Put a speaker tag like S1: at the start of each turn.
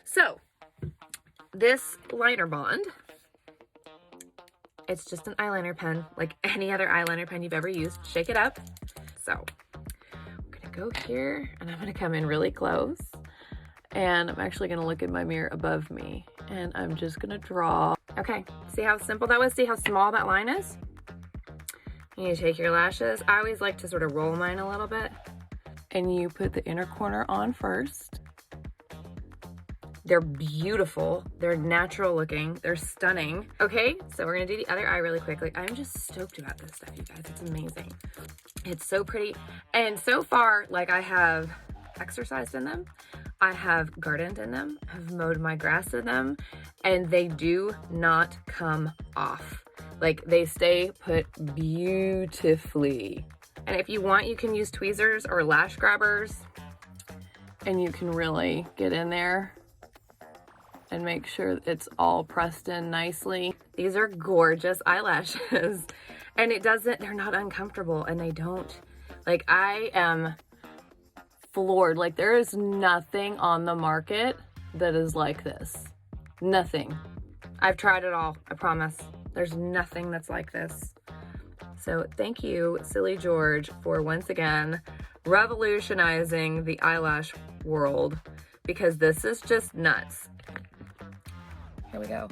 S1: So this liner bond, it's just an eyeliner pen, like any other eyeliner pen you've ever used. Shake it up. So I'm gonna go here and I'm gonna come in really close. And I'm actually gonna look in my mirror above me and I'm just gonna draw. Okay, see how simple that was? See how small that line is? You take your lashes. I always like to sort of roll mine a little bit. And you put the inner corner on first. They're beautiful. They're natural looking. They're stunning. Okay, so we're gonna do the other eye really quickly. I'm just stoked about this stuff, you guys. It's amazing. It's so pretty. And so far, like, I have exercised in them. I have gardened in them. I've mowed my grass in them. And they do not come off. Like, they stay put beautifully. And if you want, you can use tweezers or lash grabbers. And you can really get in there and make sure it's all pressed in nicely. These are gorgeous eyelashes. And they're not uncomfortable, and they don't, like, I am floored. Like, there is nothing on the market that is like this. Nothing. I've tried it all, I promise. There's nothing that's like this. So thank you, Silly George, for once again revolutionizing the eyelash world, because this is just nuts. Here we go.